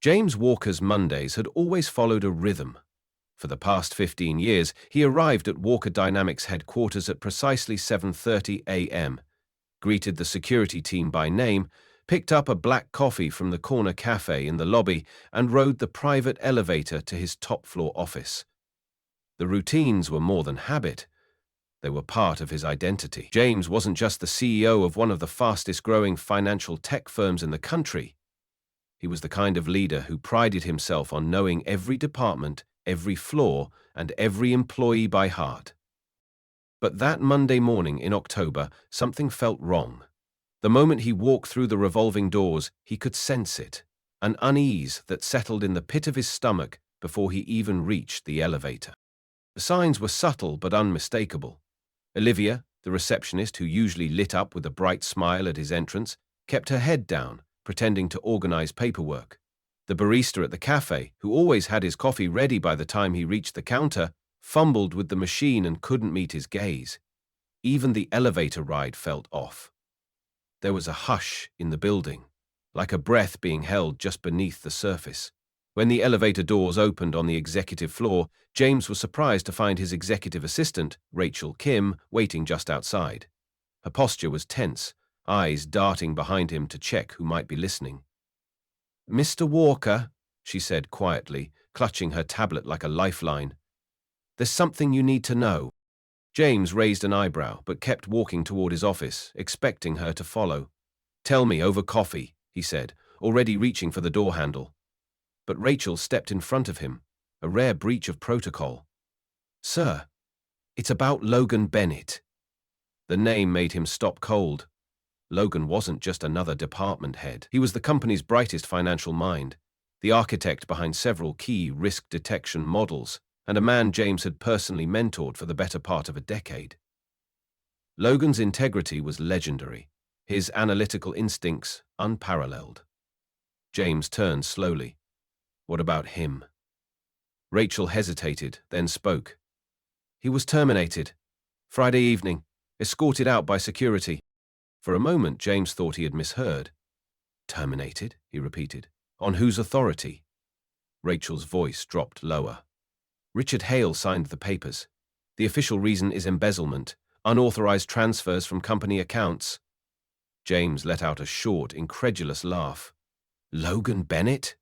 James Walker's Mondays had always followed a rhythm. For the past 15 years, he arrived at Walker Dynamics headquarters at precisely 7:30 a.m., greeted the security team by name, picked up a black coffee from the corner cafe in the lobby, and rode the private elevator to his top-floor office. The routines were more than habit. They were part of his identity. James wasn't just the CEO of one of the fastest-growing financial tech firms in the country. He was the kind of leader who prided himself on knowing every department, every floor, and every employee by heart. But that Monday morning in October, something felt wrong. The moment he walked through the revolving doors, he could sense it, an unease that settled in the pit of his stomach before he even reached the elevator. The signs were subtle but unmistakable. Olivia, the receptionist who usually lit up with a bright smile at his entrance, kept her head down, pretending to organize paperwork. The barista at the cafe, who always had his coffee ready by the time he reached the counter, fumbled with the machine and couldn't meet his gaze. Even the elevator ride felt off. There was a hush in the building, like a breath being held just beneath the surface. When the elevator doors opened on the executive floor, James was surprised to find his executive assistant, Rachel Kim, waiting just outside. Her posture was tense, eyes darting behind him to check who might be listening. "Mr. Walker," she said quietly, clutching her tablet like a lifeline. "There's something you need to know." James raised an eyebrow, but kept walking toward his office, expecting her to follow. "Tell me over coffee," he said, already reaching for the door handle. But Rachel stepped in front of him, a rare breach of protocol. "Sir, it's about Logan Bennett." The name made him stop cold. Logan wasn't just another department head. He was the company's brightest financial mind, the architect behind several key risk detection models, and a man James had personally mentored for the better part of a decade. Logan's integrity was legendary, his analytical instincts unparalleled. James turned slowly. "What about him?" Rachel hesitated, then spoke. "He was terminated. Friday evening, escorted out by security." For a moment, James thought he had misheard. "Terminated?" he repeated. "On whose authority?" Rachel's voice dropped lower. "Richard Hale signed the papers. The official reason is embezzlement, unauthorized transfers from company accounts." James let out a short, incredulous laugh. "Logan Bennett?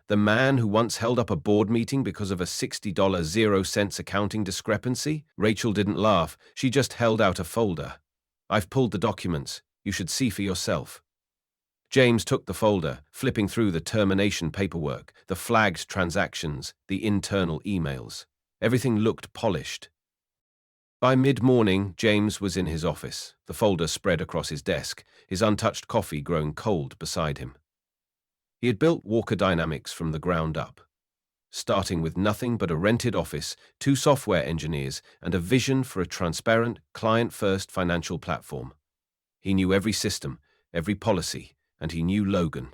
The man who once held up a board meeting because of a $60.00 accounting discrepancy?" Rachel didn't laugh. She just held out a folder. "I've pulled the documents. You should see for yourself." James took the folder, flipping through the termination paperwork, the flagged transactions, the internal emails. Everything looked polished. By mid-morning, James was in his office, the folder spread across his desk, his untouched coffee growing cold beside him. He had built Walker Dynamics from the ground up, starting with nothing but a rented office, 2 software engineers, and a vision for a transparent, client-first financial platform. He knew every system, every policy, and he knew Logan.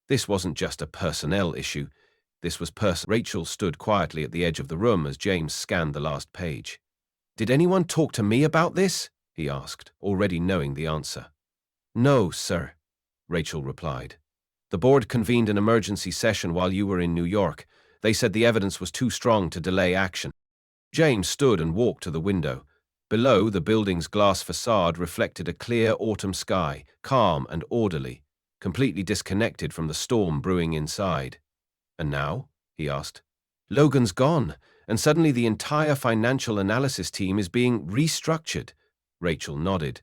This wasn't just a personnel issue. This was personal. Rachel stood quietly at the edge of the room as James scanned the last page. "Did anyone talk to me about this?" he asked, already knowing the answer. "No, sir," Rachel replied. "The board convened an emergency session while you were in New York. They said the evidence was too strong to delay action." James stood and walked to the window. Below, the building's glass facade reflected a clear autumn sky, calm and orderly, completely disconnected from the storm brewing inside. "And now?" he asked. "Logan's gone, and suddenly the entire financial analysis team is being restructured." Rachel nodded.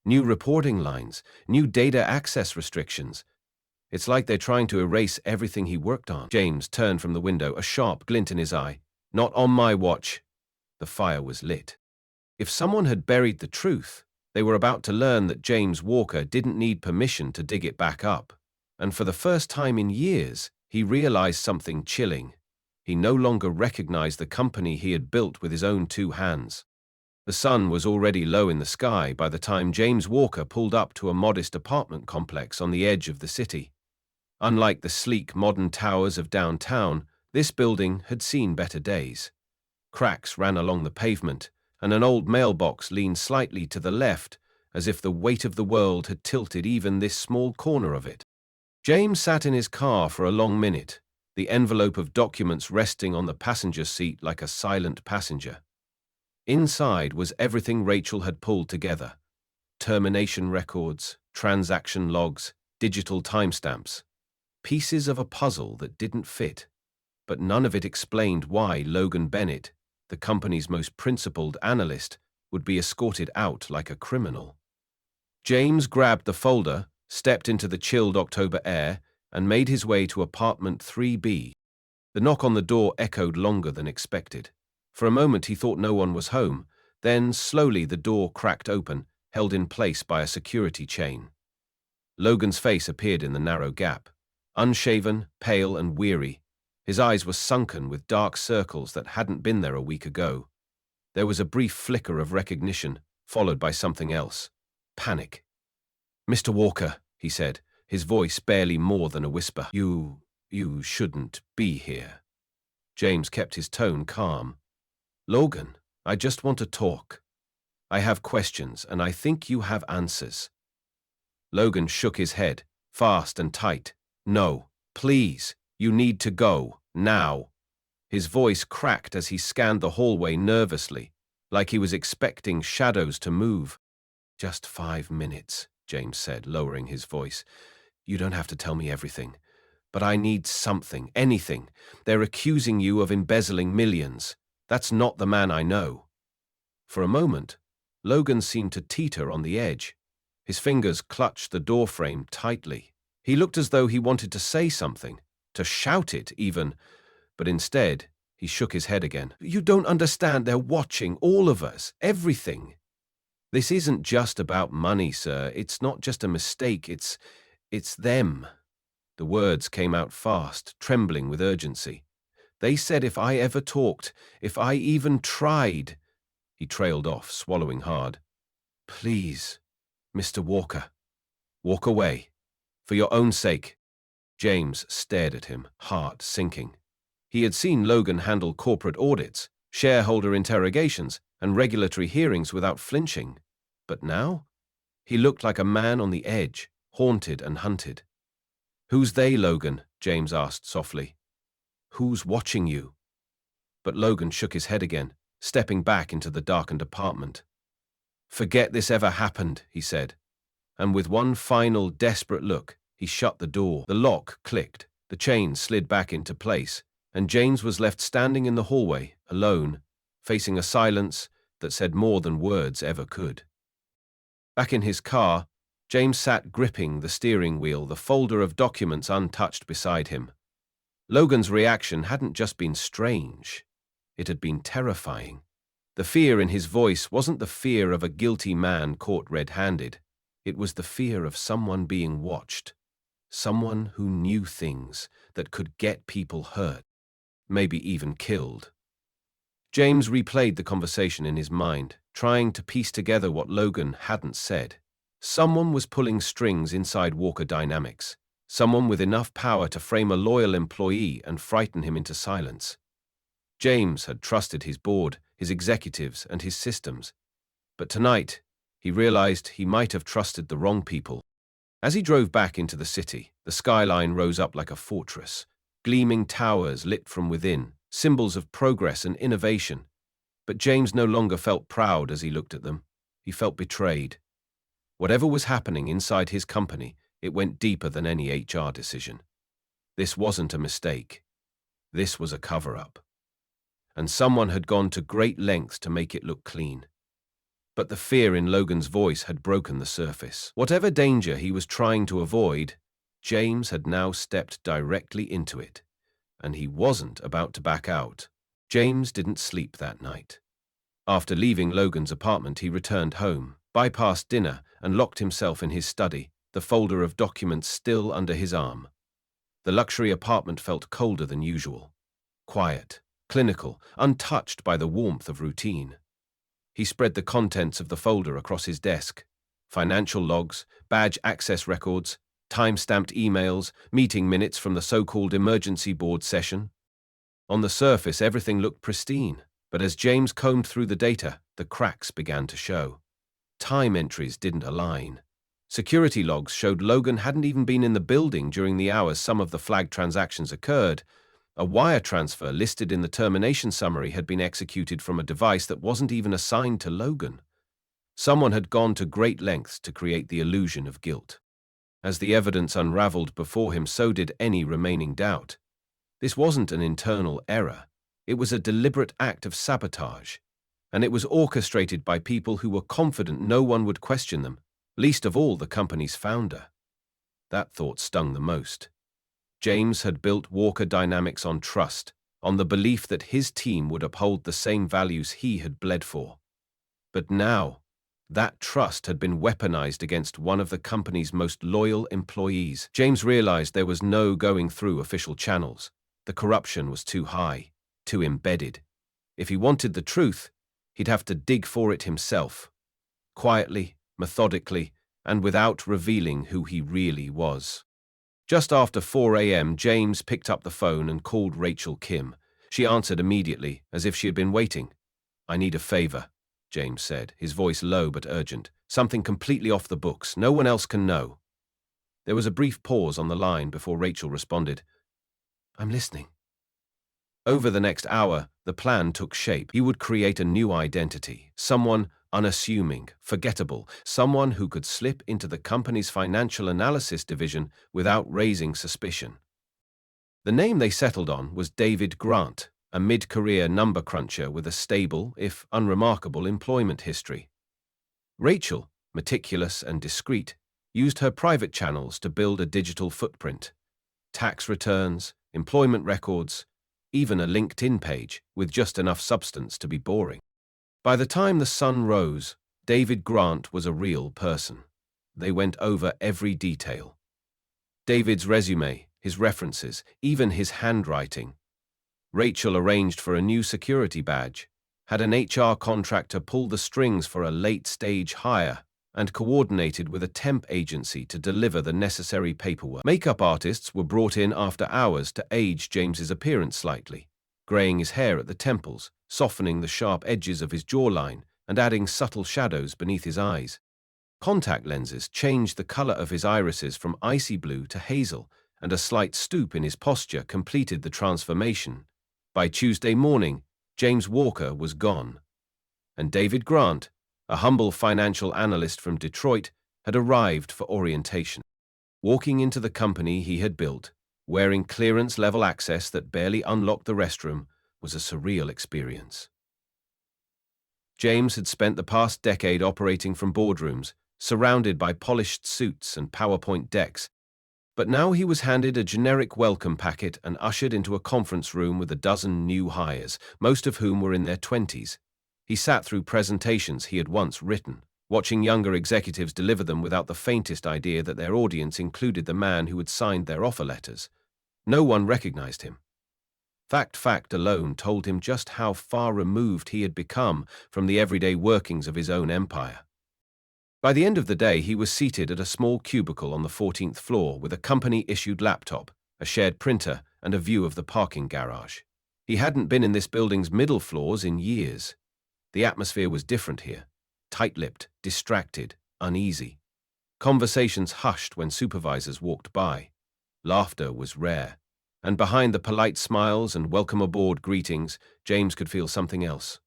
"New reporting lines, new data access restrictions. It's like they're trying to erase everything he worked on." James turned from the window, a sharp glint in his eye. "Not on my watch." The fire was lit. If someone had buried the truth, they were about to learn that James Walker didn't need permission to dig it back up. And for the first time in years, he realized something chilling. He no longer recognized the company he had built with his own 2 hands. The sun was already low in the sky by the time James Walker pulled up to a modest apartment complex on the edge of the city. Unlike the sleek modern towers of downtown, this building had seen better days. Cracks ran along the pavement, and an old mailbox leaned slightly to the left, as if the weight of the world had tilted even this small corner of it. James sat in his car for a long minute, the envelope of documents resting on the passenger seat like a silent passenger. Inside was everything Rachel had pulled together: termination records, transaction logs, digital timestamps, pieces of a puzzle that didn't fit, but none of it explained why Logan Bennett, the company's most principled analyst, would be escorted out like a criminal. James grabbed the folder, stepped into the chilled October air, and made his way to apartment 3B. The knock on the door echoed longer than expected. For a moment he thought no one was home, then slowly the door cracked open, held in place by a security chain. Logan's face appeared in the narrow gap. Unshaven, pale and weary, his eyes were sunken with dark circles that hadn't been there a week ago. There was a brief flicker of recognition, followed by something else: panic. "Mr. Walker," he said, his voice barely more than a whisper. You shouldn't be here." James kept his tone calm. "Logan, I just want to talk. I have questions, and I think you have answers." Logan shook his head, fast and tight. "No, please, you need to go, now." His voice cracked as he scanned the hallway nervously, like he was expecting shadows to move. "Just 5 minutes," James said, lowering his voice. "You don't have to tell me everything, but I need something, anything. They're accusing you of embezzling millions. That's not the man I know." For a moment, Logan seemed to teeter on the edge. His fingers clutched the doorframe tightly. He looked as though he wanted to say something, to shout it even, but instead, he shook his head again. "You don't understand. They're watching, all of us, everything. This isn't just about money, sir. It's not just a mistake. It's them." The words came out fast, trembling with urgency. "They said if I ever talked, if I even tried—" He trailed off, swallowing hard. "Please, Mr. Walker, walk away. For your own sake." James stared at him, heart sinking. He had seen Logan handle corporate audits, shareholder interrogations, and regulatory hearings without flinching. But now? He looked like a man on the edge, haunted and hunted. "Who's they, Logan?" James asked softly. "Who's watching you?" But Logan shook his head again, stepping back into the darkened apartment. "Forget this ever happened," he said. And with one final, desperate look, he shut the door. The lock clicked, the chain slid back into place, and James was left standing in the hallway, alone, facing a silence that said more than words ever could. Back in his car, James sat gripping the steering wheel, the folder of documents untouched beside him. Logan's reaction hadn't just been strange. It had been terrifying. The fear in his voice wasn't the fear of a guilty man caught red-handed. It was the fear of someone being watched. Someone who knew things that could get people hurt, maybe even killed. James replayed the conversation in his mind, trying to piece together what Logan hadn't said. Someone was pulling strings inside Walker Dynamics. Someone with enough power to frame a loyal employee and frighten him into silence. James had trusted his board, his executives, and his systems. But tonight, he realized he might have trusted the wrong people. As he drove back into the city, the skyline rose up like a fortress. Gleaming towers lit from within, symbols of progress and innovation. But James no longer felt proud as he looked at them. He felt betrayed. Whatever was happening inside his company, it went deeper than any HR decision. This wasn't a mistake. This was a cover-up. And someone had gone to great lengths to make it look clean. But the fear in Logan's voice had broken the surface. Whatever danger he was trying to avoid, James had now stepped directly into it, and he wasn't about to back out. James didn't sleep that night. After leaving Logan's apartment, he returned home, bypassed dinner, and locked himself in his study, the folder of documents still under his arm. The luxury apartment felt colder than usual. Quiet, clinical, untouched by the warmth of routine. He spread the contents of the folder across his desk. Financial logs, badge access records, time-stamped emails, meeting minutes from the so-called emergency board session. On the surface, everything looked pristine, but as James combed through the data, the cracks began to show. Time entries didn't align. Security logs showed Logan hadn't even been in the building during the hours some of the flagged transactions occurred. A wire transfer listed in the termination summary had been executed from a device that wasn't even assigned to Logan. Someone had gone to great lengths to create the illusion of guilt. As the evidence unraveled before him, so did any remaining doubt. This wasn't an internal error. It was a deliberate act of sabotage, and it was orchestrated by people who were confident no one would question them, least of all the company's founder. That thought stung the most. James had built Walker Dynamics on trust, on the belief that his team would uphold the same values he had bled for. But now, that trust had been weaponized against one of the company's most loyal employees. James realized there was no going through official channels. The corruption was too high, too embedded. If he wanted the truth, he'd have to dig for it himself, quietly, methodically, and without revealing who he really was. Just after 4 a.m., James picked up the phone and called Rachel Kim. She answered immediately, as if she had been waiting. "I need a favor," James said, his voice low but urgent. "Something completely off the books. No one else can know." There was a brief pause on the line before Rachel responded, "I'm listening." Over the next hour, the plan took shape. He would create a new identity, someone unassuming, forgettable, someone who could slip into the company's financial analysis division without raising suspicion. The name they settled on was David Grant, a mid-career number cruncher with a stable, if unremarkable, employment history. Rachel, meticulous and discreet, used her private channels to build a digital footprint. Tax returns, employment records, even a LinkedIn page with just enough substance to be boring. By the time the sun rose, David Grant was a real person. They went over every detail. David's resume, his references, even his handwriting. Rachel arranged for a new security badge, had an HR contractor pull the strings for a late-stage hire, and coordinated with a temp agency to deliver the necessary paperwork. Makeup artists were brought in after hours to age James's appearance slightly, graying his hair at the temples, softening the sharp edges of his jawline, and adding subtle shadows beneath his eyes. Contact lenses changed the color of his irises from icy blue to hazel, and a slight stoop in his posture completed the transformation. By Tuesday morning, James Walker was gone, and David Grant, a humble financial analyst from Detroit, had arrived for orientation. Walking into the company he had built, wearing clearance-level access that barely unlocked the restroom, was a surreal experience. James had spent the past decade operating from boardrooms, surrounded by polished suits and PowerPoint decks, but now he was handed a generic welcome packet and ushered into a conference room with a dozen new hires, most of whom were in their 20s. He sat through presentations he had once written, watching younger executives deliver them without the faintest idea that their audience included the man who had signed their offer letters. No one recognized him. Fact alone told him just how far removed he had become from the everyday workings of his own empire. By the end of the day, he was seated at a small cubicle on the 14th floor with a company-issued laptop, a shared printer, and a view of the parking garage. He hadn't been in this building's middle floors in years. The atmosphere was different here, tight-lipped, distracted, uneasy. Conversations hushed when supervisors walked by. Laughter was rare. And behind the polite smiles and welcome aboard greetings, James could feel something else.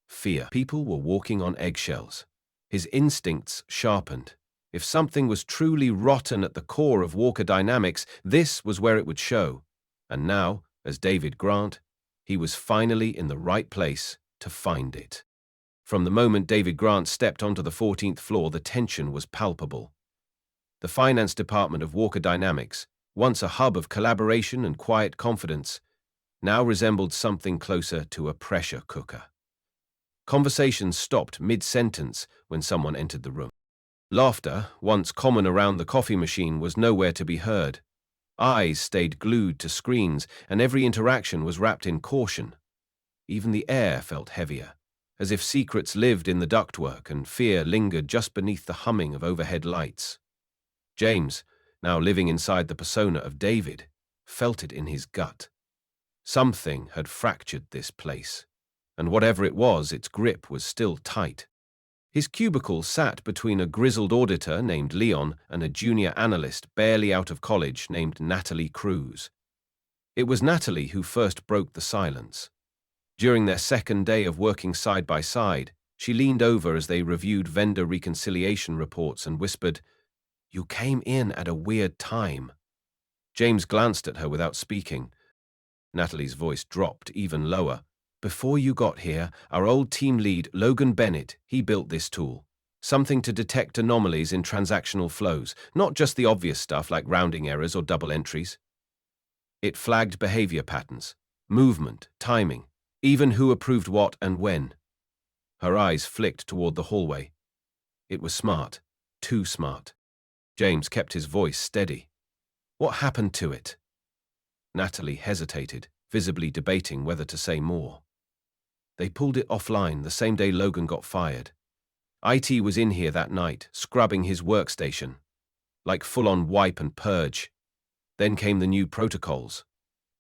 Fear. People were walking on eggshells. His instincts sharpened. If something was truly rotten at the core of Walker Dynamics, this was where it would show. And now, as David Grant, he was finally in the right place to find it. From the moment David Grant stepped onto the 14th floor, the tension was palpable. The finance department of Walker Dynamics, once a hub of collaboration and quiet confidence, now resembled something closer to a pressure cooker. Conversations stopped mid-sentence when someone entered the room. Laughter, once common around the coffee machine, was nowhere to be heard. Eyes stayed glued to screens, and every interaction was wrapped in caution. Even the air felt heavier, as if secrets lived in the ductwork and fear lingered just beneath the humming of overhead lights. James, now living inside the persona of David, felt it in his gut. Something had fractured this place, and whatever it was, its grip was still tight. His cubicle sat between a grizzled auditor named Leon and a junior analyst barely out of college named Natalie Cruz. It was Natalie who first broke the silence. During their second day of working side by side, she leaned over as they reviewed vendor reconciliation reports and whispered, "You came in at a weird time." James glanced at her without speaking. Natalie's voice dropped even lower. "Before you got here, our old team lead, Logan Bennett, he built this tool. Something to detect anomalies in transactional flows, not just the obvious stuff like rounding errors or double entries. It flagged behavior patterns, movement, timing, even who approved what and when." Her eyes flicked toward the hallway. It was smart, too smart. James kept his voice steady. "What happened to it?" Natalie hesitated, visibly debating whether to say more. "They pulled it offline the same day Logan got fired. IT was in here that night, scrubbing his workstation. Like full-on wipe and purge. Then came the new protocols.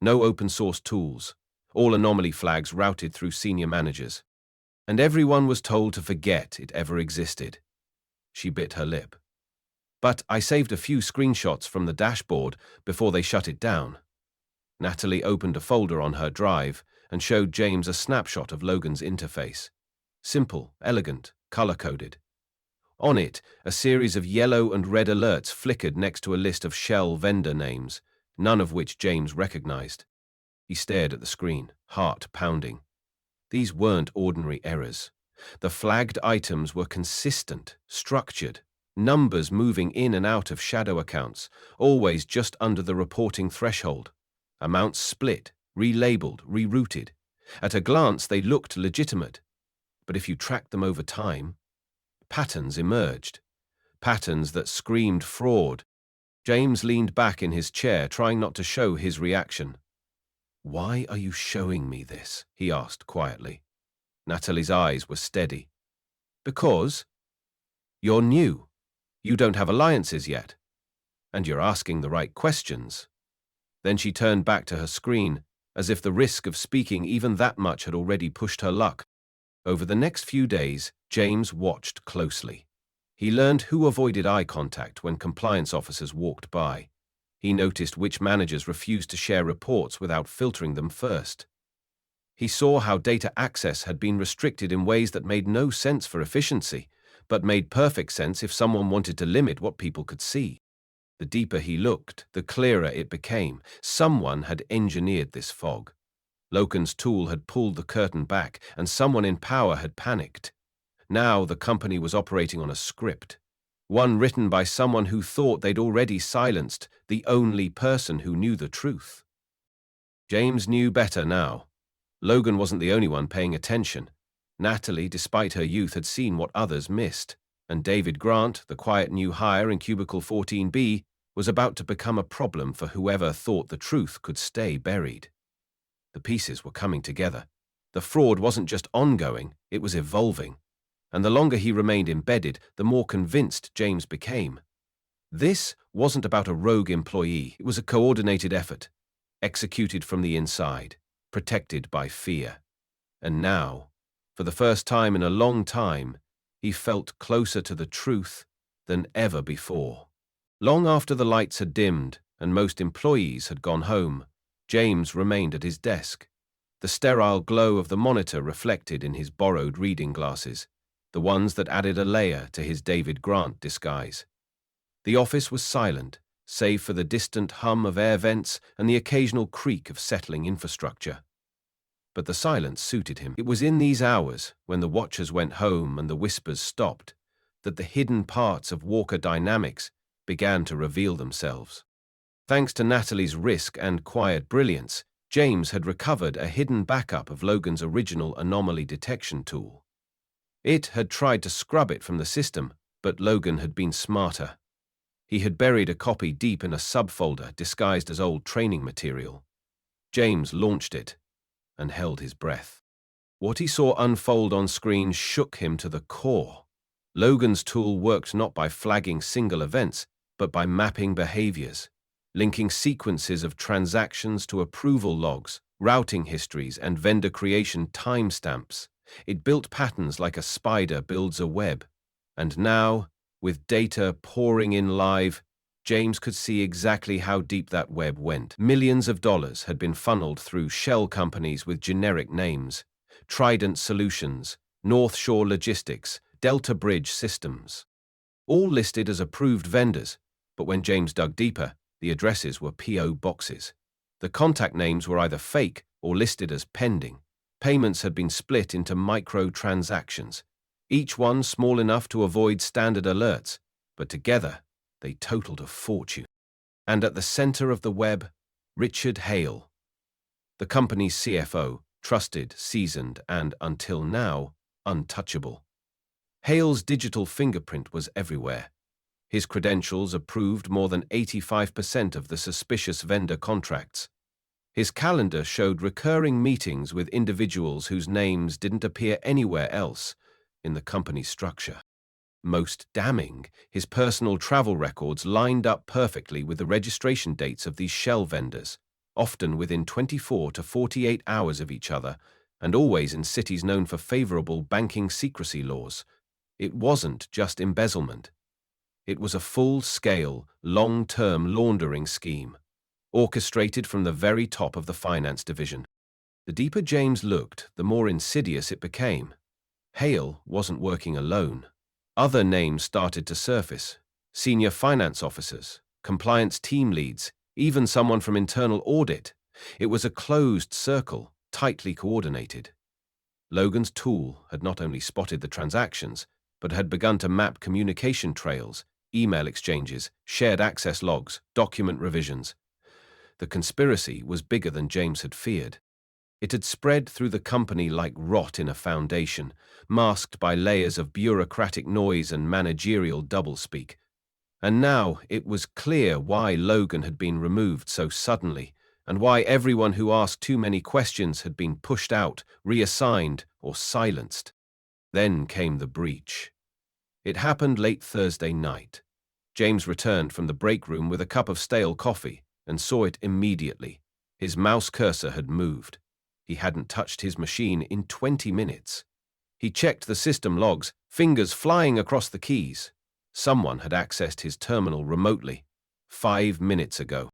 No open-source tools. All anomaly flags routed through senior managers. And everyone was told to forget it ever existed." She bit her lip. "But I saved a few screenshots from the dashboard before they shut it down." Natalie opened a folder on her drive and showed James a snapshot of Logan's interface. Simple, elegant, color-coded. On it, a series of yellow and red alerts flickered next to a list of shell vendor names, none of which James recognized. He stared at the screen, heart pounding. These weren't ordinary errors. The flagged items were consistent, structured, numbers moving in and out of shadow accounts, always just under the reporting threshold. Amounts split, relabeled, rerouted. At a glance, they looked legitimate. But if you tracked them over time, patterns emerged. Patterns that screamed fraud. James leaned back in his chair, trying not to show his reaction. "Why are you showing me this?" he asked quietly. Natalie's eyes were steady. "Because you're new. You don't have alliances yet. And you're asking the right questions." Then she turned back to her screen, as if the risk of speaking even that much had already pushed her luck. Over the next few days, James watched closely. He learned who avoided eye contact when compliance officers walked by. He noticed which managers refused to share reports without filtering them first. He saw how data access had been restricted in ways that made no sense for efficiency, but made perfect sense if someone wanted to limit what people could see. The deeper he looked, the clearer it became. Someone had engineered this fog. Logan's tool had pulled the curtain back, and someone in power had panicked. Now the company was operating on a script. One written by someone who thought they'd already silenced the only person who knew the truth. James knew better now. Logan wasn't the only one paying attention. Natalie, despite her youth, had seen what others missed. And David Grant, the quiet new hire in Cubicle 14B, was about to become a problem for whoever thought the truth could stay buried. The pieces were coming together. The fraud wasn't just ongoing, it was evolving. And the longer he remained embedded, the more convinced James became. This wasn't about a rogue employee, it was a coordinated effort, executed from the inside, protected by fear. And now, for the first time in a long time, he felt closer to the truth than ever before. Long after the lights had dimmed and most employees had gone home, James remained at his desk. The sterile glow of the monitor reflected in his borrowed reading glasses, the ones that added a layer to his David Grant disguise. The office was silent, save for the distant hum of air vents and the occasional creak of settling infrastructure. But the silence suited him. It was in these hours, when the watchers went home and the whispers stopped, that the hidden parts of Walker Dynamics began to reveal themselves. Thanks to Natalie's risk and quiet brilliance, James had recovered a hidden backup of Logan's original anomaly detection tool. It had tried to scrub it from the system, but Logan had been smarter. He had buried a copy deep in a subfolder disguised as old training material. James launched it and held his breath. What he saw unfold on screen shook him to the core. Logan's tool worked not by flagging single events, but by mapping behaviors, linking sequences of transactions to approval logs, routing histories, and vendor creation timestamps. It built patterns like a spider builds a web, And now, with data pouring in live, James could see exactly how deep that web went. Millions of dollars had been funneled through shell companies with generic names: Trident Solutions, North Shore Logistics, Delta Bridge Systems, all listed as approved vendors, but when James dug deeper, the addresses were P.O. boxes. The contact names were either fake or listed as pending. Payments had been split into micro-transactions, each one small enough to avoid standard alerts, but together they totaled a fortune. And at the center of the web, Richard Hale, the company's CFO, trusted, seasoned, and, until now, untouchable. Hale's digital fingerprint was everywhere. His credentials approved more than 85% of the suspicious vendor contracts. His calendar showed recurring meetings with individuals whose names didn't appear anywhere else in the company's structure. Most damning, his personal travel records lined up perfectly with the registration dates of these shell vendors, often within 24 to 48 hours of each other, and always in cities known for favorable banking secrecy laws. It wasn't just embezzlement. It was a full-scale, long-term laundering scheme, orchestrated from the very top of the finance division. The deeper James looked, the more insidious it became. Hale wasn't working alone. Other names started to surface: senior finance officers, compliance team leads, even someone from internal audit. It was a closed circle, tightly coordinated. Logan's tool had not only spotted the transactions, but had begun to map communication trails, email exchanges, shared access logs, document revisions. The conspiracy was bigger than James had feared. It had spread through the company like rot in a foundation, masked by layers of bureaucratic noise and managerial doublespeak. And now it was clear why Logan had been removed so suddenly, and why everyone who asked too many questions had been pushed out, reassigned, or silenced. Then came the breach. It happened late Thursday night. James returned from the break room with a cup of stale coffee and saw it immediately. His mouse cursor had moved. He hadn't touched his machine in 20 minutes. He checked the system logs, fingers flying across the keys. Someone had accessed his terminal remotely 5 minutes ago.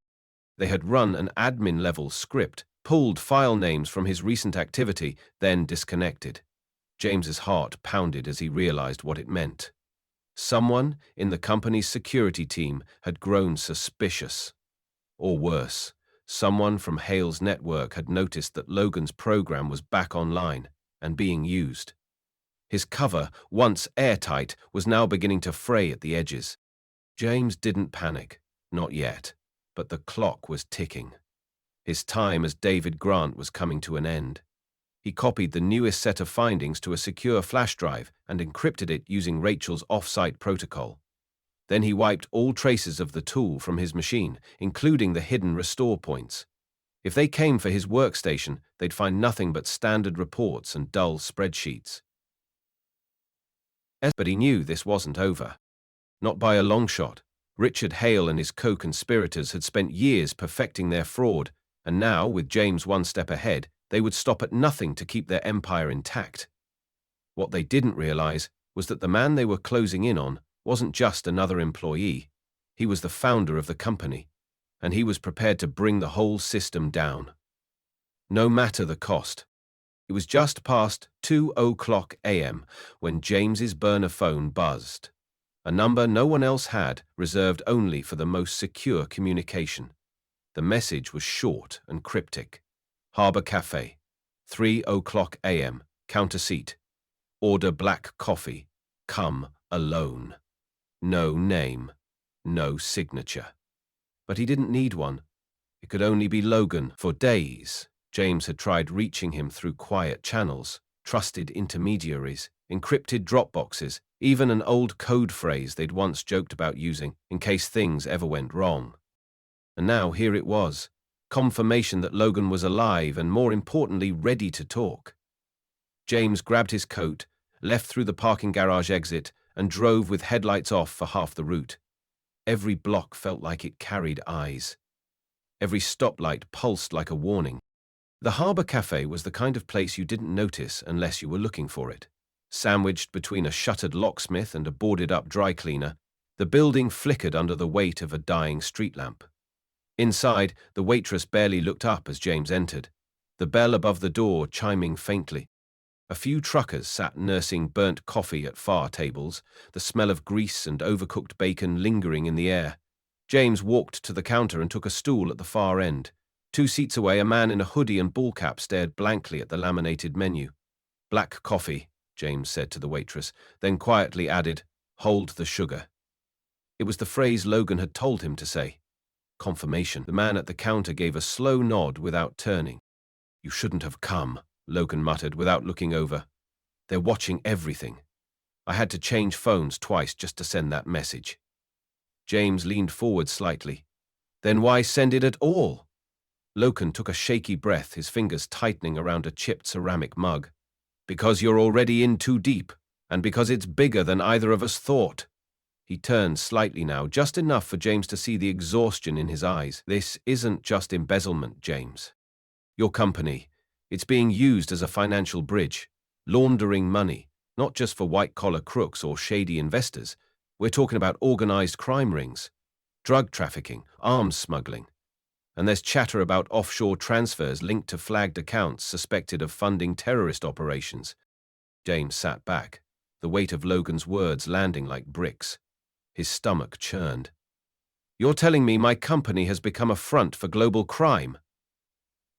They had run an admin-level script, pulled file names from his recent activity, then disconnected. James's heart pounded as he realized what it meant. Someone in the company's security team had grown suspicious. Or worse, someone from Hale's network had noticed that Logan's program was back online and being used. His cover, once airtight, was now beginning to fray at the edges. James didn't panic, not yet, but the clock was ticking. His time as David Grant was coming to an end. He copied the newest set of findings to a secure flash drive and encrypted it using Rachel's off-site protocol. Then he wiped all traces of the tool from his machine, including the hidden restore points. If they came for his workstation, they'd find nothing but standard reports and dull spreadsheets. But he knew this wasn't over. Not by a long shot. Richard Hale and his co-conspirators had spent years perfecting their fraud, and now, with James one step ahead, they would stop at nothing to keep their empire intact. What they didn't realize was that the man they were closing in on wasn't just another employee. He was the founder of the company, and he was prepared to bring the whole system down. No matter the cost. It was just past 2:00 a.m. when James's burner phone buzzed. A number no one else had, reserved only for the most secure communication. The message was short and cryptic. Harbor Cafe, 3:00 a.m., counter seat. Order black coffee. Come alone. No name, no signature. But he didn't need one. It could only be Logan. For days, James had tried reaching him through quiet channels, trusted intermediaries, encrypted Dropboxes, even an old code phrase they'd once joked about using in case things ever went wrong. And now here it was, confirmation that Logan was alive and, more importantly, ready to talk. James grabbed his coat, left through the parking garage exit, and drove with headlights off for half the route. Every block felt like it carried eyes. Every stoplight pulsed like a warning. The Harbor Cafe was the kind of place you didn't notice unless you were looking for it. Sandwiched between a shuttered locksmith and a boarded-up dry cleaner, the building flickered under the weight of a dying street lamp. Inside, the waitress barely looked up as James entered, the bell above the door chiming faintly. A few truckers sat nursing burnt coffee at far tables, the smell of grease and overcooked bacon lingering in the air. James walked to the counter and took a stool at the far end. 2 seats away, a man in a hoodie and ball cap stared blankly at the laminated menu. "Black coffee," James said to the waitress, then quietly added, "Hold the sugar." It was the phrase Logan had told him to say. Confirmation. The man at the counter gave a slow nod without turning. "You shouldn't have come," Logan muttered without looking over. "They're watching everything. I had to change phones twice just to send that message." James leaned forward slightly. "Then why send it at all?" Logan took a shaky breath, his fingers tightening around a chipped ceramic mug. "Because you're already in too deep, and because it's bigger than either of us thought." He turned slightly now, just enough for James to see the exhaustion in his eyes. "This isn't just embezzlement, James. Your company, it's being used as a financial bridge, laundering money, not just for white-collar crooks or shady investors. We're talking about organized crime rings, drug trafficking, arms smuggling. And there's chatter about offshore transfers linked to flagged accounts suspected of funding terrorist operations." James sat back, the weight of Logan's words landing like bricks. His stomach churned. "You're telling me my company has become a front for global crime?"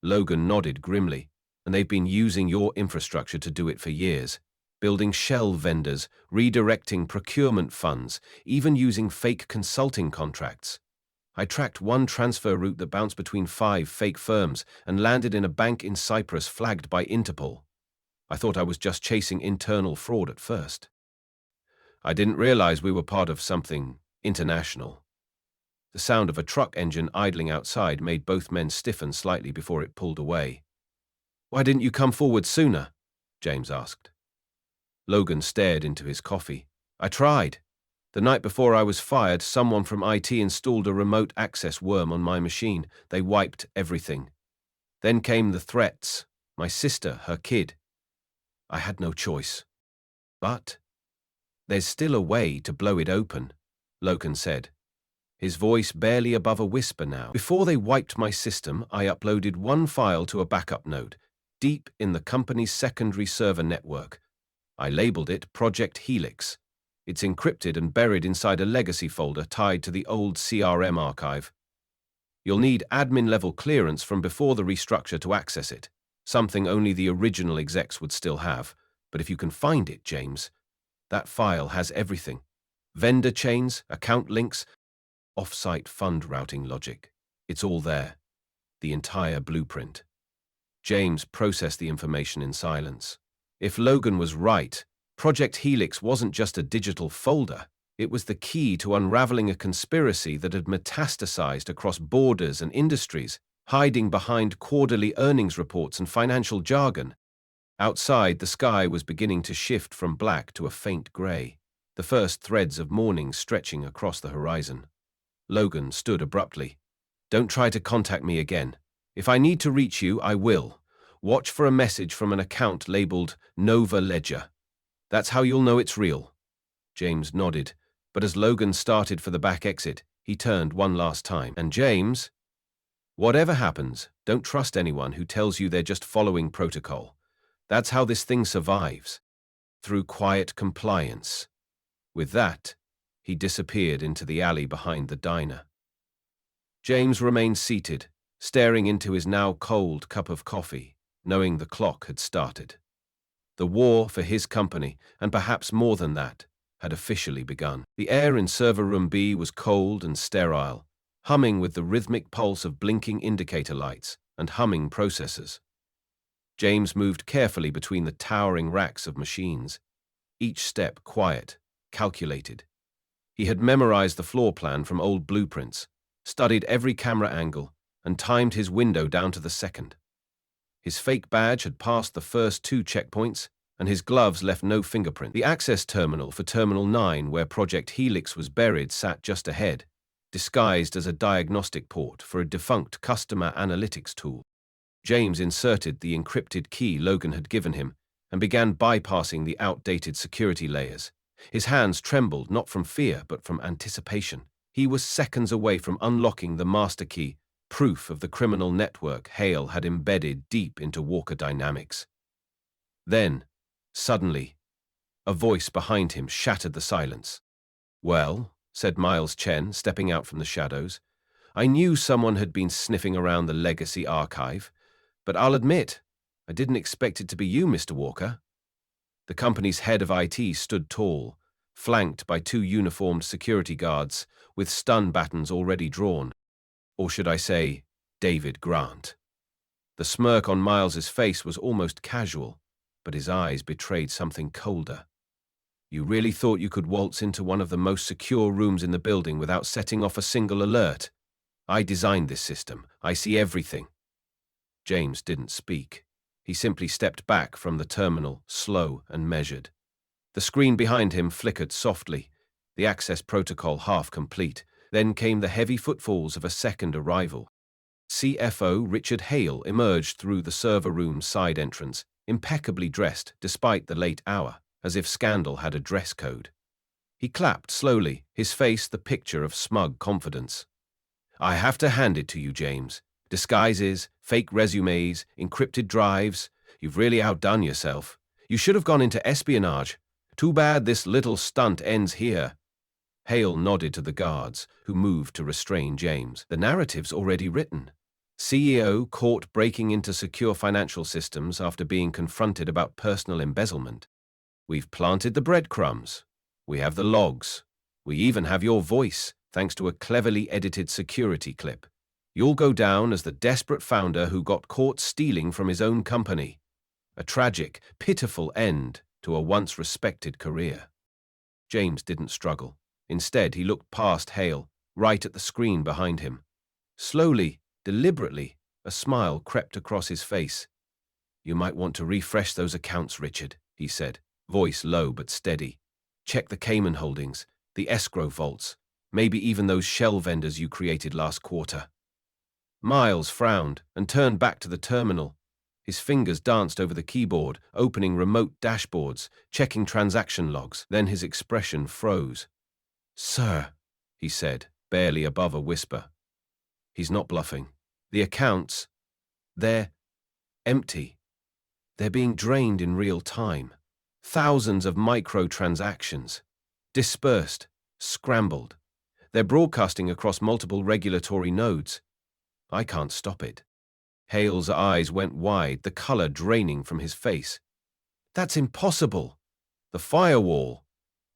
Logan nodded grimly. "And they've been using your infrastructure to do it for years, building shell vendors, redirecting procurement funds, even using fake consulting contracts. I tracked one transfer route that bounced between 5 fake firms and landed in a bank in Cyprus flagged by Interpol. I thought I was just chasing internal fraud at first. I didn't realize we were part of something international." The sound of a truck engine idling outside made both men stiffen slightly before it pulled away. "Why didn't you come forward sooner?" James asked. Logan stared into his coffee. "I tried. The night before I was fired, someone from IT installed a remote access worm on my machine. They wiped everything. Then came the threats. My sister, her kid. I had no choice. But there's still a way to blow it open," Logan said, his voice barely above a whisper now. "Before they wiped my system, I uploaded one file to a backup node, deep in the company's secondary server network. I labeled it Project Helix. It's encrypted and buried inside a legacy folder tied to the old CRM archive. You'll need admin-level clearance from before the restructure to access it, something only the original execs would still have. But if you can find it, James, that file has everything. Vendor chains, account links, off-site fund routing logic. It's all there. The entire blueprint." James processed the information in silence. If Logan was right, Project Helix wasn't just a digital folder. It was the key to unraveling a conspiracy that had metastasized across borders and industries, hiding behind quarterly earnings reports and financial jargon. Outside, the sky was beginning to shift from black to a faint gray, the first threads of morning stretching across the horizon. Logan stood abruptly. "Don't try to contact me again. If I need to reach you, I will. Watch for a message from an account labeled Nova Ledger. That's how you'll know it's real." James nodded, but as Logan started for the back exit, he turned one last time. "And James, whatever happens, don't trust anyone who tells you they're just following protocol. That's how this thing survives. Through quiet compliance." With that, he disappeared into the alley behind the diner. James remained seated, staring into his now cold cup of coffee, knowing the clock had started. The war for his company, and perhaps more than that, had officially begun. The air in server room B was cold and sterile, humming with the rhythmic pulse of blinking indicator lights and humming processors. James moved carefully between the towering racks of machines, each step quiet, calculated. He had memorized the floor plan from old blueprints, studied every camera angle, and timed his window down to the second. His fake badge had passed the first 2 checkpoints, and his gloves left no fingerprint. The access terminal for Terminal 9, where Project Helix was buried, sat just ahead, disguised as a diagnostic port for a defunct customer analytics tool. James inserted the encrypted key Logan had given him and began bypassing the outdated security layers. His hands trembled not from fear but from anticipation. He was seconds away from unlocking the master key, proof of the criminal network Hale had embedded deep into Walker Dynamics. Then, suddenly, a voice behind him shattered the silence. "Well," said Miles Chen, stepping out from the shadows, "I knew someone had been sniffing around the legacy archive, but I'll admit, I didn't expect it to be you, Mr. Walker." The company's head of IT stood tall, flanked by two uniformed security guards with stun batons already drawn. Or should I say, David Grant. The smirk on Miles's face was almost casual, but his eyes betrayed something colder. "You really thought you could waltz into one of the most secure rooms in the building without setting off a single alert? I designed this system. I see everything." James didn't speak. He simply stepped back from the terminal, slow and measured. The screen behind him flickered softly, the access protocol half complete. Then came the heavy footfalls of a second arrival. CFO Richard Hale emerged through the server room's side entrance, impeccably dressed despite the late hour, as if scandal had a dress code. He clapped slowly, his face the picture of smug confidence. "I have to hand it to you, James. Disguises, fake resumes, encrypted drives. You've really outdone yourself. You should have gone into espionage. Too bad this little stunt ends here." Hale nodded to the guards, who moved to restrain James. "The narrative's already written. CEO caught breaking into secure financial systems after being confronted about personal embezzlement. We've planted the breadcrumbs. We have the logs. We even have your voice, thanks to a cleverly edited security clip. You'll go down as the desperate founder who got caught stealing from his own company. A tragic, pitiful end to a once respected career." James didn't struggle. Instead, he looked past Hale, right at the screen behind him. Slowly, deliberately, a smile crept across his face. "You might want to refresh those accounts, Richard," he said, voice low but steady. "Check the Cayman holdings, the escrow vaults, maybe even those shell vendors you created last quarter." Miles frowned and turned back to the terminal. His fingers danced over the keyboard, opening remote dashboards, checking transaction logs. Then his expression froze. "Sir," he said, barely above a whisper. He's not bluffing. "The accounts, they're empty. They're being drained in real time. Thousands of micro-transactions. Dispersed, scrambled. They're broadcasting across multiple regulatory nodes. I can't stop it." Hale's eyes went wide, the color draining from his face. "That's impossible. The firewall.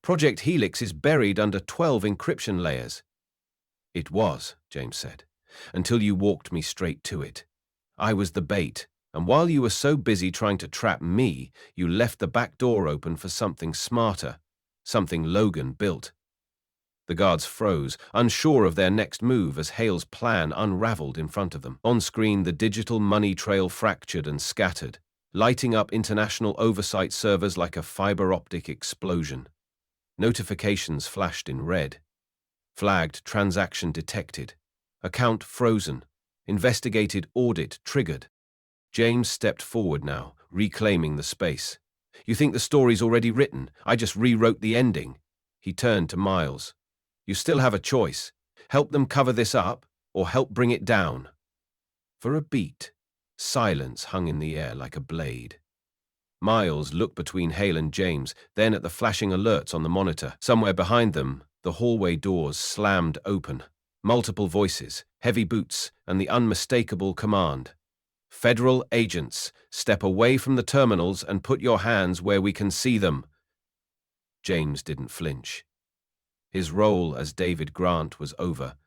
Project Helix is buried under 12 encryption layers." "It was," James said, "until you walked me straight to it. I was the bait, and while you were so busy trying to trap me, you left the back door open for something smarter, something Logan built." The guards froze, unsure of their next move as Hale's plan unraveled in front of them. On screen, the digital money trail fractured and scattered, lighting up international oversight servers like a fiber optic explosion. Notifications flashed in red. Flagged transaction detected. Account frozen. Investigated audit triggered. James stepped forward now, reclaiming the space. "You think the story's already written? I just rewrote the ending." He turned to Miles. "You still have a choice. Help them cover this up, or help bring it down." For a beat, silence hung in the air like a blade. Miles looked between Hale and James, then at the flashing alerts on the monitor. Somewhere behind them, the hallway doors slammed open. Multiple voices, heavy boots, and the unmistakable command. "Federal agents, step away from the terminals and put your hands where we can see them." James didn't flinch. His role as David Grant was over,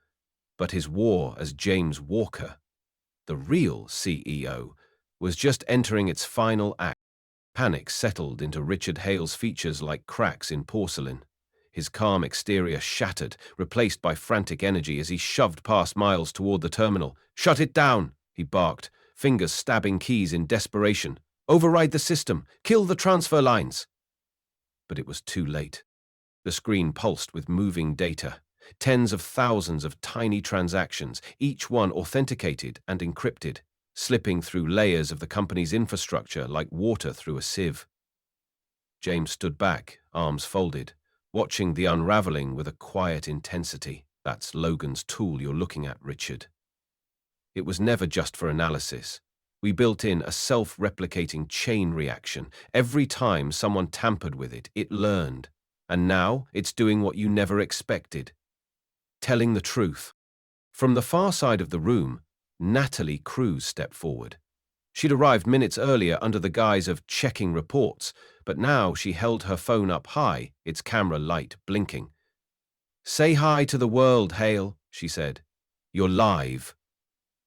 but his war as James Walker, the real CEO, was just entering its final act. Panic settled into Richard Hale's features like cracks in porcelain. His calm exterior shattered, replaced by frantic energy as he shoved past Miles toward the terminal. "Shut it down!" he barked, fingers stabbing keys in desperation. "Override the system! Kill the transfer lines!" But it was too late. The screen pulsed with moving data. Tens of thousands of tiny transactions, each one authenticated and encrypted, slipping through layers of the company's infrastructure like water through a sieve. James stood back, arms folded, watching the unraveling with a quiet intensity. That's Logan's tool you're looking at, Richard. It was never just for analysis. We built in a self-replicating chain reaction. Every time someone tampered with it, it learned. And now it's doing what you never expected. Telling the truth. From the far side of the room, Natalie Cruz stepped forward. She'd arrived minutes earlier under the guise of checking reports, but now she held her phone up high, its camera light blinking. "Say hi to the world, Hale," she said. "You're live."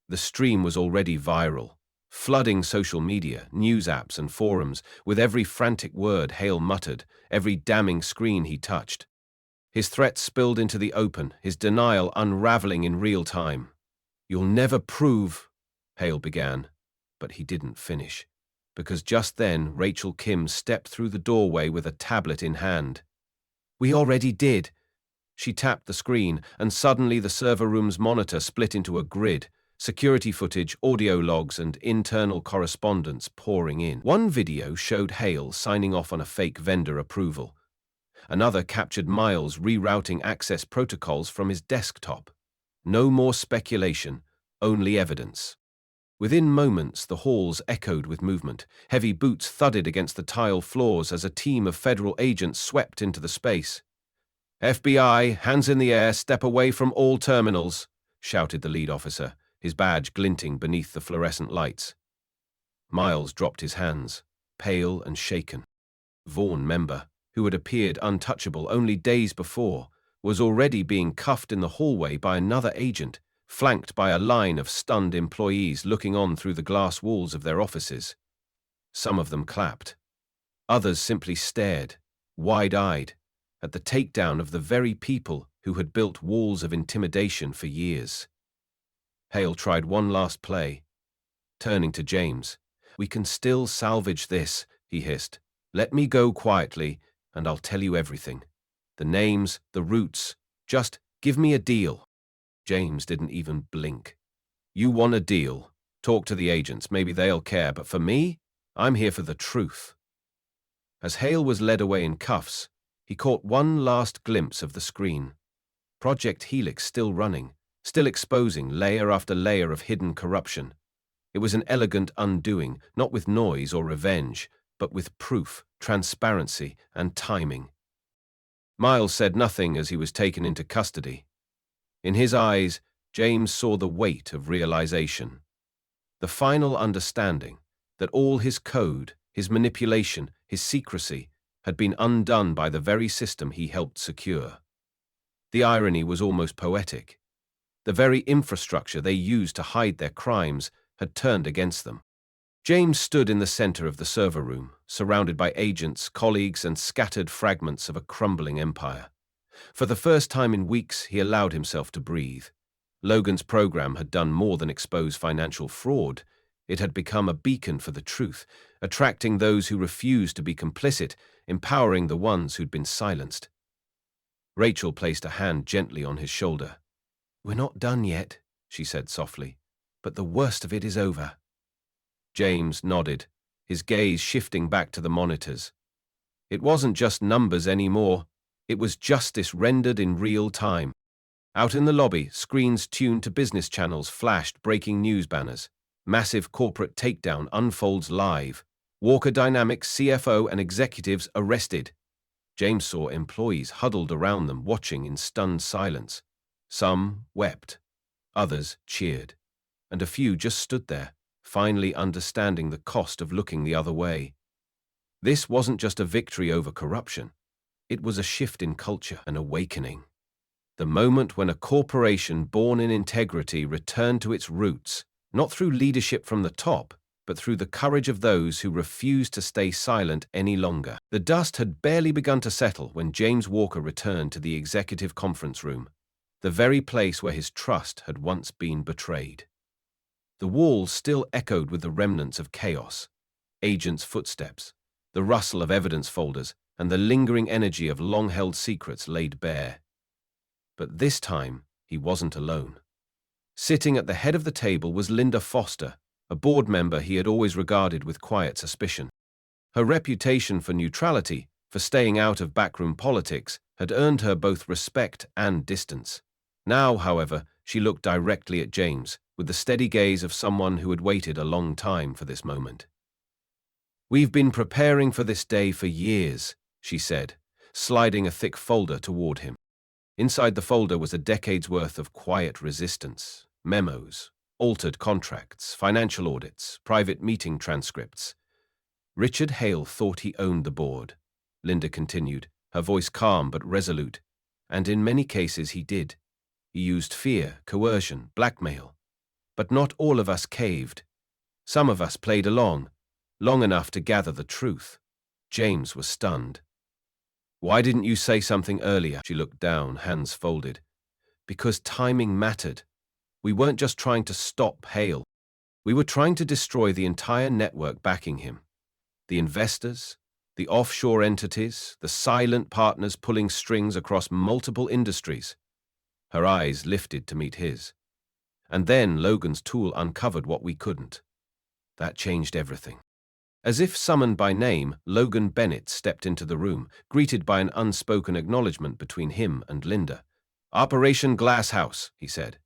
The stream was already viral, flooding social media, news apps and forums, with every frantic word Hale muttered, every damning screen he touched. His threats spilled into the open, his denial unraveling in real time. "You'll never prove," Hale began, but he didn't finish, because just then Rachel Kim stepped through the doorway with a tablet in hand. "We already did." She tapped the screen, and suddenly the server room's monitor split into a grid, security footage, audio logs, and internal correspondence pouring in. One video showed Hale signing off on a fake vendor approval. Another captured Miles rerouting access protocols from his desktop. No more speculation, only evidence. Within moments, the halls echoed with movement. Heavy boots thudded against the tile floors as a team of federal agents swept into the space. "FBI, hands in the air, step away from all terminals," shouted the lead officer, his badge glinting beneath the fluorescent lights. Miles dropped his hands, pale and shaken. Vaughn member, who had appeared untouchable only days before, was already being cuffed in the hallway by another agent, flanked by a line of stunned employees looking on through the glass walls of their offices. Some of them clapped. Others simply stared, wide-eyed, at the takedown of the very people who had built walls of intimidation for years. Hale tried one last play. Turning to James, "We can still salvage this," he hissed. "Let me go quietly, and I'll tell you everything. The names, the routes, just give me a deal." James didn't even blink. "You want a deal? Talk to the agents, maybe they'll care, but for me, I'm here for the truth." As Hale was led away in cuffs, he caught one last glimpse of the screen. Project Helix still running, still exposing layer after layer of hidden corruption. It was an elegant undoing, not with noise or revenge, but with proof, transparency, and timing. Miles said nothing as he was taken into custody. In his eyes, James saw the weight of realization. The final understanding that all his code, his manipulation, his secrecy had been undone by the very system he helped secure. The irony was almost poetic. The very infrastructure they used to hide their crimes had turned against them. James stood in the center of the server room, surrounded by agents, colleagues, and scattered fragments of a crumbling empire. For the first time in weeks, he allowed himself to breathe. Logan's program had done more than expose financial fraud. It had become a beacon for the truth, attracting those who refused to be complicit, empowering the ones who'd been silenced. Rachel placed a hand gently on his shoulder. "We're not done yet," she said softly, "but the worst of it is over." James nodded, his gaze shifting back to the monitors. It wasn't just numbers anymore. It was justice rendered in real time. Out in the lobby, screens tuned to business channels flashed breaking news banners. Massive corporate takedown unfolds live. Walker Dynamics CFO and executives arrested. James saw employees huddled around them, watching in stunned silence. Some wept, others cheered, and a few just stood there, finally understanding the cost of looking the other way. This wasn't just a victory over corruption. It was a shift in culture, an awakening. The moment when a corporation born in integrity returned to its roots, not through leadership from the top, but through the courage of those who refused to stay silent any longer. The dust had barely begun to settle when James Walker returned to the executive conference room, the very place where his trust had once been betrayed. The walls still echoed with the remnants of chaos, agents' footsteps, the rustle of evidence folders, and the lingering energy of long-held secrets laid bare. But this time, he wasn't alone. Sitting at the head of the table was Linda Foster, a board member he had always regarded with quiet suspicion. Her reputation for neutrality, for staying out of backroom politics, had earned her both respect and distance. Now, however, she looked directly at James, with the steady gaze of someone who had waited a long time for this moment. "We've been preparing for this day for years," she said, sliding a thick folder toward him. Inside the folder was a decade's worth of quiet resistance, memos, altered contracts, financial audits, private meeting transcripts. Richard Hale thought he owned the board, Linda continued, her voice calm but resolute, and in many cases he did. He used fear, coercion, blackmail. But not all of us caved. Some of us played along, long enough to gather the truth. James was stunned. "Why didn't you say something earlier?" She looked down, hands folded. "Because timing mattered. We weren't just trying to stop Hale. We were trying to destroy the entire network backing him. The investors, the offshore entities, the silent partners pulling strings across multiple industries." Her eyes lifted to meet his. "And then Logan's tool uncovered what we couldn't. That changed everything." As if summoned by name, Logan Bennett stepped into the room, greeted by an unspoken acknowledgement between him and Linda. "Operation Glasshouse," he said.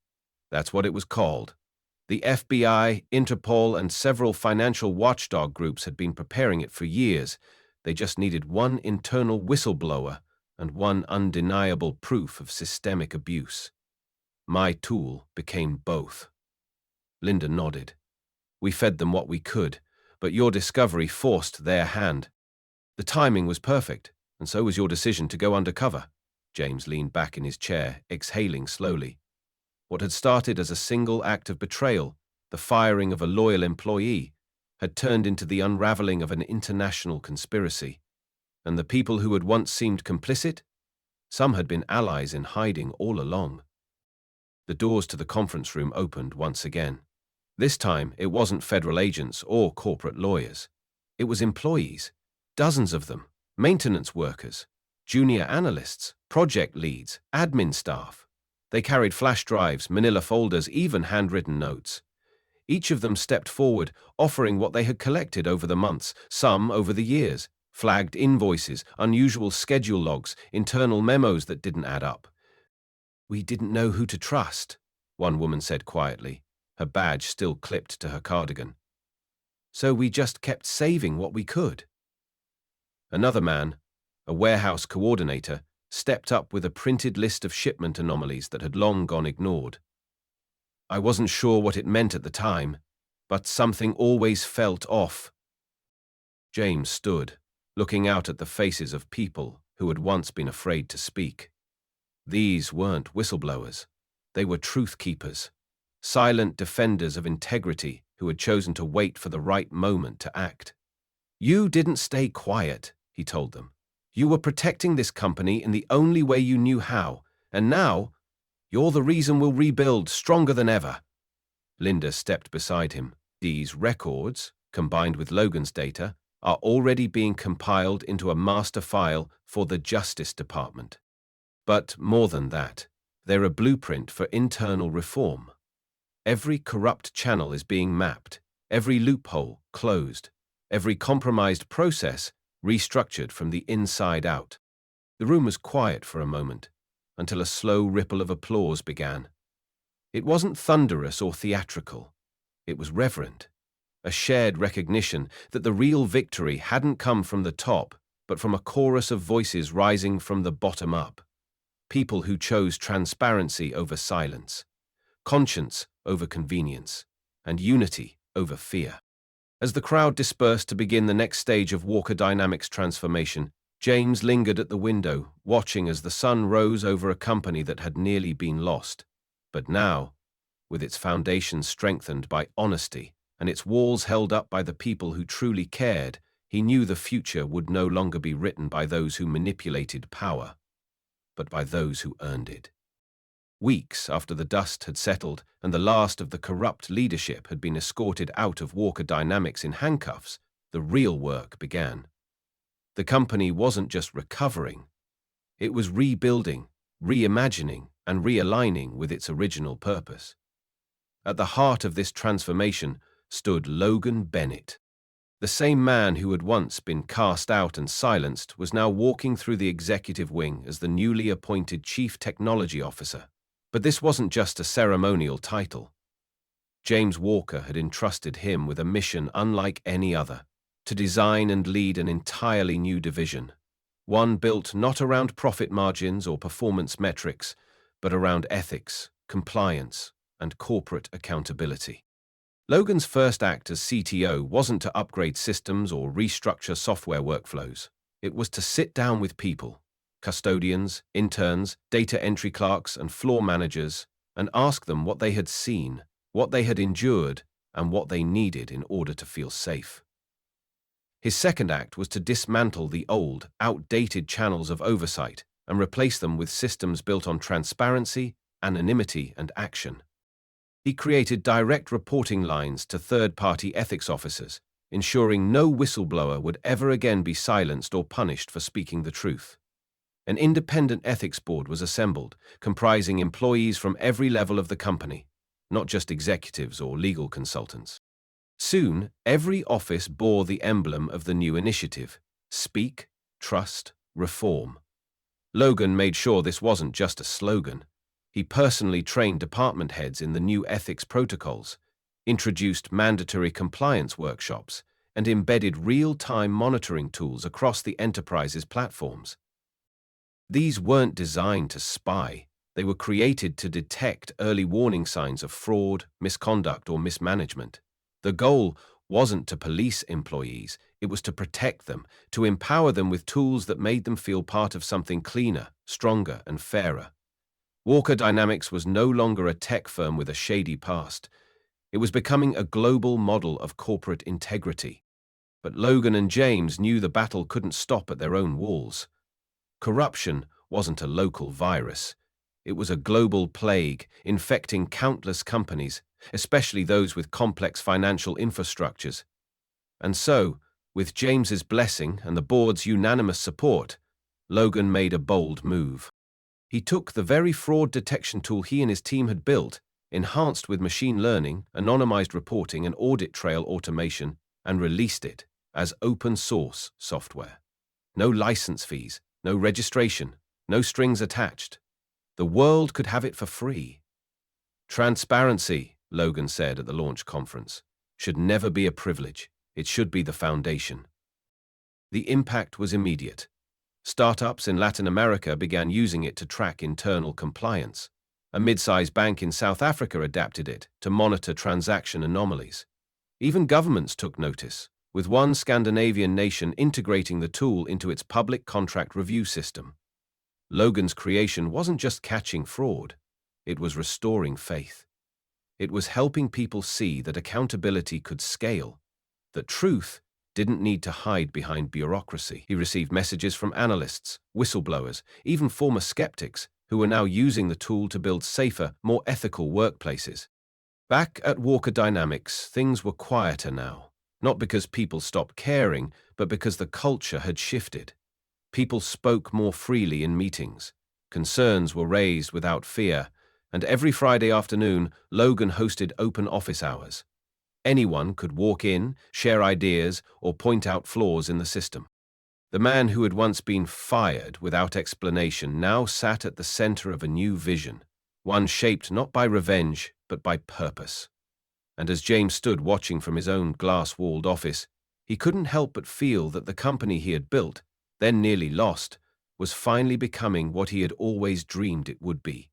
"That's what it was called. The FBI, Interpol, and several financial watchdog groups had been preparing it for years. They just needed one internal whistleblower and one undeniable proof of systemic abuse. My tool became both." Linda nodded. "We fed them what we could, but your discovery forced their hand. The timing was perfect, and so was your decision to go undercover." James leaned back in his chair, exhaling slowly. What had started as a single act of betrayal, the firing of a loyal employee, had turned into the unraveling of an international conspiracy. And the people who had once seemed complicit? Some had been allies in hiding all along. The doors to the conference room opened once again. This time, it wasn't federal agents or corporate lawyers. It was employees, dozens of them, maintenance workers, junior analysts, project leads, admin staff. They carried flash drives, manila folders, even handwritten notes. Each of them stepped forward, offering what they had collected over the months, some over the years, flagged invoices, unusual schedule logs, internal memos that didn't add up. "We didn't know who to trust," one woman said quietly, her badge still clipped to her cardigan. "So we just kept saving what we could." Another man, a warehouse coordinator, stepped up with a printed list of shipment anomalies that had long gone ignored. "I wasn't sure what it meant at the time, but something always felt off." James stood, looking out at the faces of people who had once been afraid to speak. These weren't whistleblowers. They were truth keepers, silent defenders of integrity who had chosen to wait for the right moment to act. "You didn't stay quiet," he told them. "You were protecting this company in the only way you knew how, and now you're the reason we'll rebuild stronger than ever." Linda stepped beside him. "These records, combined with Logan's data, are already being compiled into a master file for the Justice Department. But more than that, they're a blueprint for internal reform. Every corrupt channel is being mapped, every loophole closed, every compromised process restructured from the inside out." The room was quiet for a moment, until a slow ripple of applause began. It wasn't thunderous or theatrical. It was reverent, a shared recognition that the real victory hadn't come from the top, but from a chorus of voices rising from the bottom up. People who chose transparency over silence, conscience over convenience, and unity over fear. As the crowd dispersed to begin the next stage of Walker Dynamics' transformation, James lingered at the window, watching as the sun rose over a company that had nearly been lost. But now, with its foundations strengthened by honesty and its walls held up by the people who truly cared, he knew the future would no longer be written by those who manipulated power, but by those who earned it. Weeks after the dust had settled and the last of the corrupt leadership had been escorted out of Walker Dynamics in handcuffs, the real work began. The company wasn't just recovering. It was rebuilding, reimagining, and realigning with its original purpose. At the heart of this transformation stood Logan Bennett, The same man who had once been cast out and silenced was now walking through the executive wing as the newly appointed Chief Technology Officer. But this wasn't just a ceremonial title. James Walker had entrusted him with a mission unlike any other, to design and lead an entirely new division, one built not around profit margins or performance metrics, but around ethics, compliance, and corporate accountability. Logan's first act as CTO wasn't to upgrade systems or restructure software workflows. It was to sit down with people, custodians, interns, data entry clerks, and floor managers, and ask them what they had seen, what they had endured, and what they needed in order to feel safe. His second act was to dismantle the old, outdated channels of oversight and replace them with systems built on transparency, anonymity, and action. He created direct reporting lines to third-party ethics officers, ensuring no whistleblower would ever again be silenced or punished for speaking the truth. An independent ethics board was assembled, comprising employees from every level of the company, not just executives or legal consultants. Soon, every office bore the emblem of the new initiative: Speak, Trust, Reform. Logan made sure this wasn't just a slogan. He personally trained department heads in the new ethics protocols, introduced mandatory compliance workshops, and embedded real-time monitoring tools across the enterprise's platforms. These weren't designed to spy. They were created to detect early warning signs of fraud, misconduct, or mismanagement. The goal wasn't to police employees, it was to protect them, to empower them with tools that made them feel part of something cleaner, stronger, and fairer. Walker Dynamics was no longer a tech firm with a shady past. It was becoming a global model of corporate integrity. But Logan and James knew the battle couldn't stop at their own walls. Corruption wasn't a local virus. It was a global plague, infecting countless companies, especially those with complex financial infrastructures. And so, with James's blessing and the board's unanimous support, Logan made a bold move. He took the very fraud detection tool he and his team had built, enhanced with machine learning, anonymized reporting, and audit trail automation, and released it as open-source software. No license fees, no registration, no strings attached. The world could have it for free. Transparency, Logan said at the launch conference, should never be a privilege. It should be the foundation. The impact was immediate. Startups in Latin America began using it to track internal compliance. A mid-sized bank in South Africa adapted it to monitor transaction anomalies. Even governments took notice, with one Scandinavian nation integrating the tool into its public contract review system. Logan's creation wasn't just catching fraud, it was restoring faith. It was helping people see that accountability could scale, that truth didn't need to hide behind bureaucracy. He received messages from analysts, whistleblowers, even former skeptics who were now using the tool to build safer, more ethical workplaces. Back at Walker Dynamics, things were quieter now, not because people stopped caring, but because the culture had shifted. People spoke more freely in meetings. Concerns were raised without fear, and every Friday afternoon, Logan hosted open office hours. Anyone could walk in, share ideas, or point out flaws in the system. The man who had once been fired without explanation now sat at the center of a new vision, one shaped not by revenge, but by purpose. And as James stood watching from his own glass-walled office, he couldn't help but feel that the company he had built, then nearly lost, was finally becoming what he had always dreamed it would be.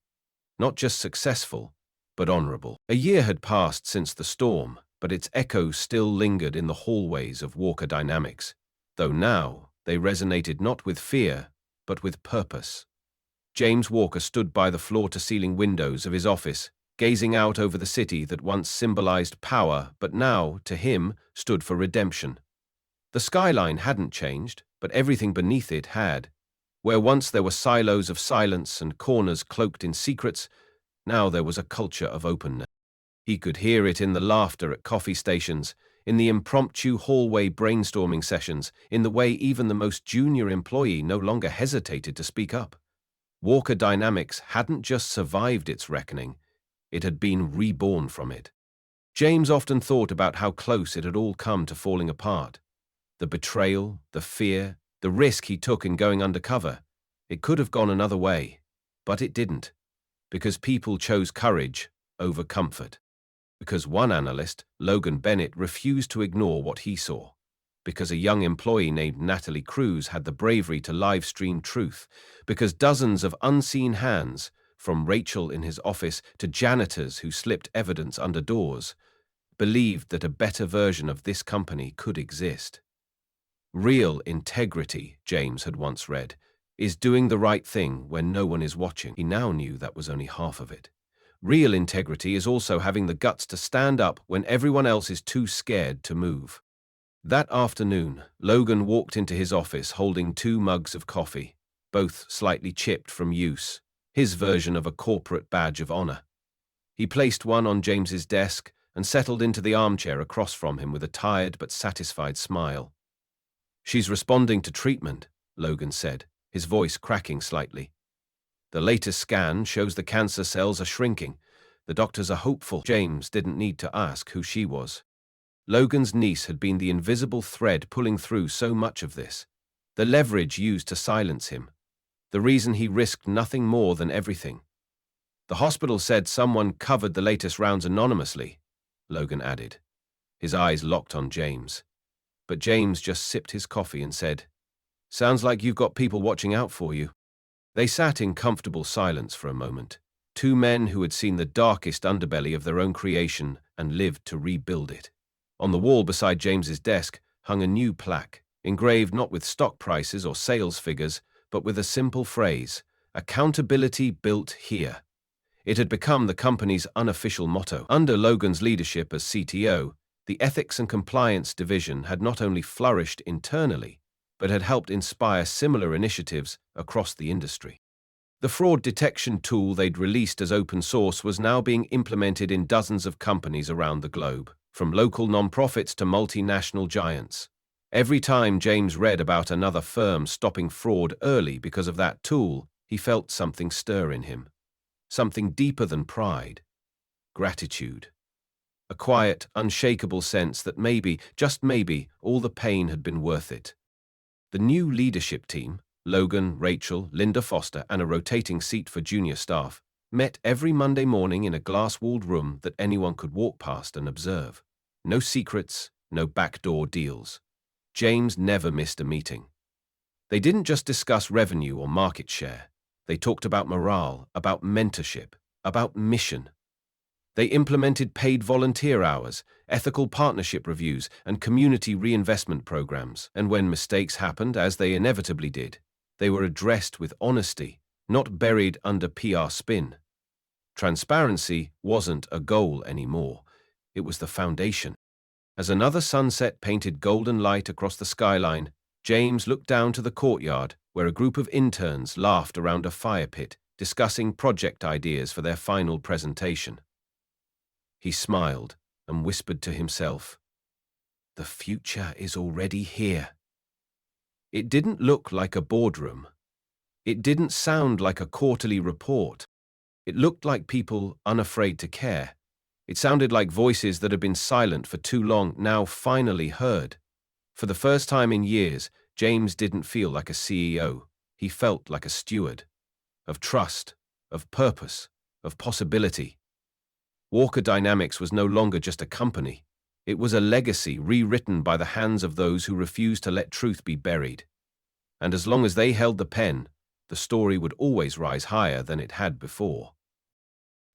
Not just successful, but honorable. A year had passed since the storm, but its echoes still lingered in the hallways of Walker Dynamics, though now they resonated not with fear, but with purpose. James Walker stood by the floor-to-ceiling windows of his office, gazing out over the city that once symbolized power, but now, to him, stood for redemption. The skyline hadn't changed, but everything beneath it had. Where once there were silos of silence and corners cloaked in secrets, now there was a culture of openness. He could hear it in the laughter at coffee stations, in the impromptu hallway brainstorming sessions, in the way even the most junior employee no longer hesitated to speak up. Walker Dynamics hadn't just survived its reckoning, it had been reborn from it. James often thought about how close it had all come to falling apart. The betrayal, the fear, the risk he took in going undercover. It could have gone another way, but it didn't, because people chose courage over comfort. Because one analyst, Logan Bennett, refused to ignore what he saw. Because a young employee named Natalie Cruz had the bravery to live stream truth. Because dozens of unseen hands, from Rachel in his office to janitors who slipped evidence under doors, believed that a better version of this company could exist. Real integrity, James had once read, is doing the right thing when no one is watching. He now knew that was only half of it. Real integrity is also having the guts to stand up when everyone else is too scared to move. That afternoon, Logan walked into his office holding 2 mugs of coffee, both slightly chipped from use, his version of a corporate badge of honor. He placed one on James's desk and settled into the armchair across from him with a tired but satisfied smile. "She's responding to treatment," Logan said, his voice cracking slightly. "The latest scan shows the cancer cells are shrinking. The doctors are hopeful." James didn't need to ask who she was. Logan's niece had been the invisible thread pulling through so much of this, the leverage used to silence him, the reason he risked nothing more than everything. "The hospital said someone covered the latest rounds anonymously," Logan added. His eyes locked on James. But James just sipped his coffee and said, "Sounds like you've got people watching out for you." They sat in comfortable silence for a moment, 2 men who had seen the darkest underbelly of their own creation and lived to rebuild it. On the wall beside James's desk hung a new plaque, engraved not with stock prices or sales figures, but with a simple phrase, "Accountability built here." It had become the company's unofficial motto. Under Logan's leadership as CTO, the Ethics and Compliance Division had not only flourished internally, but had helped inspire similar initiatives across the industry. The fraud detection tool they'd released as open source was now being implemented in dozens of companies around the globe, from local nonprofits to multinational giants. Every time James read about another firm stopping fraud early because of that tool, he felt something stir in him. Something deeper than pride. Gratitude. A quiet, unshakable sense that maybe, just maybe, all the pain had been worth it. The new leadership team, Logan, Rachel, Linda Foster, and a rotating seat for junior staff, met every Monday morning in a glass-walled room that anyone could walk past and observe. No secrets, no backdoor deals. James never missed a meeting. They didn't just discuss revenue or market share. They talked about morale, about mentorship, about mission. They implemented paid volunteer hours, ethical partnership reviews, and community reinvestment programs. And when mistakes happened, as they inevitably did, they were addressed with honesty, not buried under PR spin. Transparency wasn't a goal anymore. It was the foundation. As another sunset painted golden light across the skyline, James looked down to the courtyard, where a group of interns laughed around a fire pit, discussing project ideas for their final presentation. He smiled and whispered to himself, "The future is already here." It didn't look like a boardroom. It didn't sound like a quarterly report. It looked like people unafraid to care. It sounded like voices that had been silent for too long, now finally heard. For the first time in years, James didn't feel like a CEO. He felt like a steward. Of trust, of purpose, of possibility. Walker Dynamics was no longer just a company. It was a legacy rewritten by the hands of those who refused to let truth be buried. And as long as they held the pen, the story would always rise higher than it had before.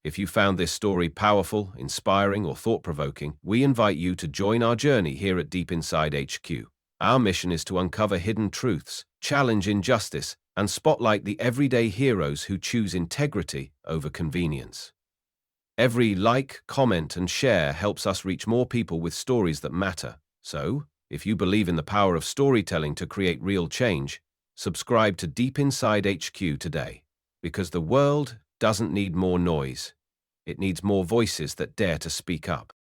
If you found this story powerful, inspiring, or thought-provoking, we invite you to join our journey here at Deep Inside HQ. Our mission is to uncover hidden truths, challenge injustice, and spotlight the everyday heroes who choose integrity over convenience. Every like, comment, and share helps us reach more people with stories that matter. So, if you believe in the power of storytelling to create real change, subscribe to Deep Inside HQ today. Because the world doesn't need more noise. It needs more voices that dare to speak up.